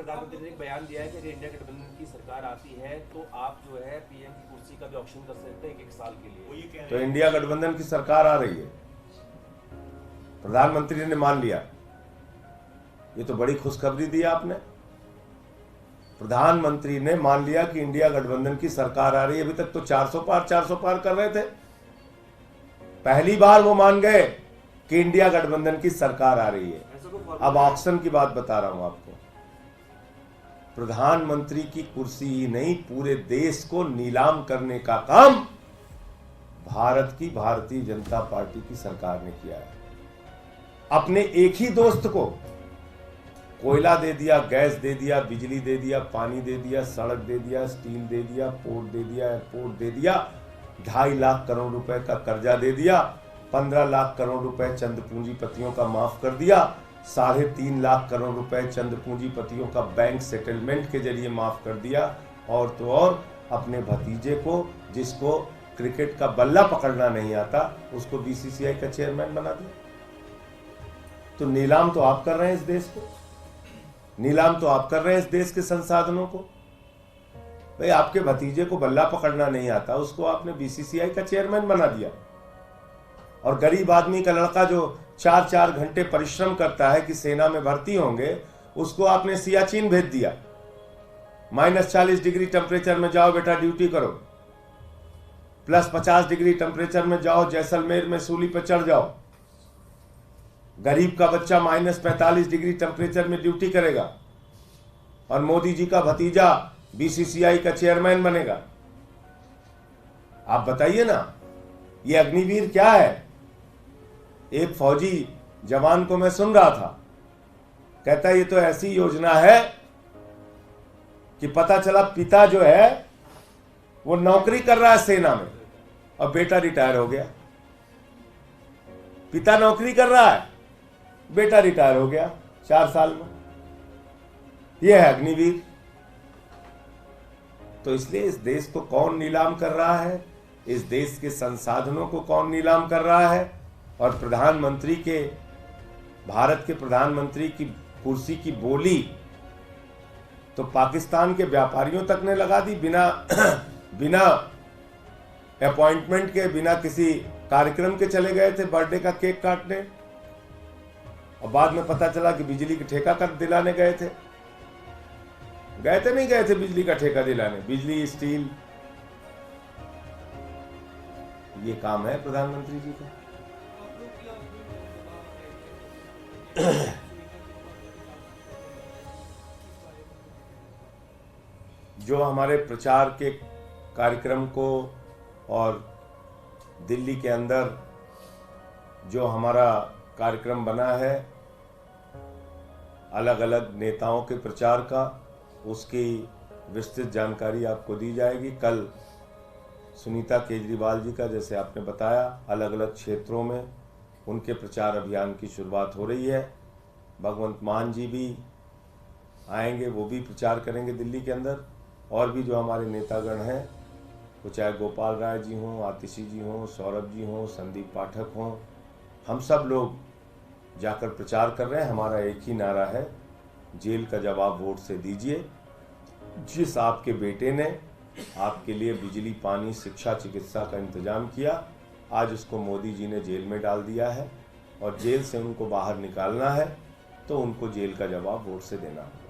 प्रधानमंत्री ने एक बयान दिया है कि अगर इंडिया गठबंधन की सरकार आती है तो आप जो है पीएम की कुर्सी का भी ऑप्शन कर सकते हैं 1 साल के लिए। तो इंडिया गठबंधन की सरकार आ रही है, प्रधानमंत्री ने मान लिया। ये तो बड़ी खुशखबरी दी आपने। प्रधानमंत्री ने मान लिया कि इंडिया गठबंधन की सरकार आ रही है। अभी तक तो 400 पार कर रहे थे। पहली बार वो मान गए कि इंडिया गठबंधन की सरकार आ रही है। अब ऑक्शन की बात बता रहा हूं आपको। प्रधानमंत्री की कुर्सी ही नहीं, पूरे देश को नीलाम करने का काम भारत की भारतीय जनता पार्टी की सरकार ने किया है। अपने एक ही दोस्त को कोयला दे दिया, गैस दे दिया, बिजली दे दिया, पानी दे दिया, सड़क दे दिया, स्टील दे दिया, पोर्ट दे दिया, एयरपोर्ट दे दिया, 2.5 लाख करोड़ रुपए का कर्जा दे दिया, 15 लाख करोड़ रुपए चंद पूंजीपतियों का माफ कर दिया, 3.5 लाख करोड़ रुपए चंद पूंजीपतियों का बैंक सेटलमेंट के जरिए माफ कर दिया। और तो और अपने भतीजे को, जिसको क्रिकेट का बल्ला पकड़ना नहीं आता, उसको बीसीसीआई का चेयरमैन बना दिया। तो नीलाम तो आप कर रहे हैं इस देश को, नीलाम तो आप कर रहे हैं इस देश के संसाधनों को। भाई, आपके भतीजे को बल्ला पकड़ना नहीं आता, उसको आपने बीसीसीआई का चेयरमैन बना दिया। और गरीब आदमी का लड़का जो 4-4 घंटे परिश्रम करता है कि सेना में भर्ती होंगे, उसको आपने सियाचिन भेज दिया। -40 डिग्री टेम्परेचर में जाओ बेटा, ड्यूटी करो। +50 डिग्री टेम्परेचर में जाओ, जैसलमेर में सूली पर चढ़ जाओ। गरीब का बच्चा -45 डिग्री टेम्परेचर में ड्यूटी करेगा और मोदी जी का भतीजा बीसीसीआई का चेयरमैन बनेगा। आप बताइए ना, ये अग्निवीर क्या है? एक फौजी जवान को मैं सुन रहा था, कहता ये तो ऐसी योजना है कि पता चला पिता जो है वो नौकरी कर रहा है सेना में और बेटा रिटायर हो गया। पिता नौकरी कर रहा है, बेटा रिटायर हो गया 4 साल में। यह है अग्निवीर। तो इसलिए इस देश को कौन नीलाम कर रहा है, इस देश के संसाधनों को कौन नीलाम कर रहा है, और प्रधानमंत्री के, भारत के प्रधानमंत्री की कुर्सी की बोली तो पाकिस्तान के व्यापारियों तक ने लगा दी, बिना अपॉइंटमेंट के, बिना किसी कार्यक्रम के चले गए थे बर्थडे का केक काटने, और बाद में पता चला कि बिजली का ठेका कर दिलाने गए थे। नहीं गए थे बिजली का ठेका दिलाने, बिजली, स्टील, ये काम है प्रधानमंत्री जी का। जो हमारे प्रचार के कार्यक्रम को और दिल्ली के अंदर जो हमारा कार्यक्रम बना है अलग अलग नेताओं के प्रचार का, उसकी विस्तृत जानकारी आपको दी जाएगी। कल सुनीता केजरीवाल जी का, जैसे आपने बताया, अलग अलग क्षेत्रों में उनके प्रचार अभियान की शुरुआत हो रही है। भगवंत मान जी भी आएंगे, वो भी प्रचार करेंगे दिल्ली के अंदर। और भी जो हमारे नेतागण हैं, वो चाहे गोपाल राय जी हों, आतिशी जी हों, सौरभ जी हों, संदीप पाठक हों, हम सब लोग जाकर प्रचार कर रहे हैं। हमारा एक ही नारा है, जेल का जवाब वोट से दीजिए। जिस आपके बेटे ने आपके लिए बिजली, पानी, शिक्षा, चिकित्सा का इंतजाम किया, आज उसको मोदी जी ने जेल में डाल दिया है और जेल से उनको बाहर निकालना है, तो उनको जेल का जवाब वोट से देना होगा।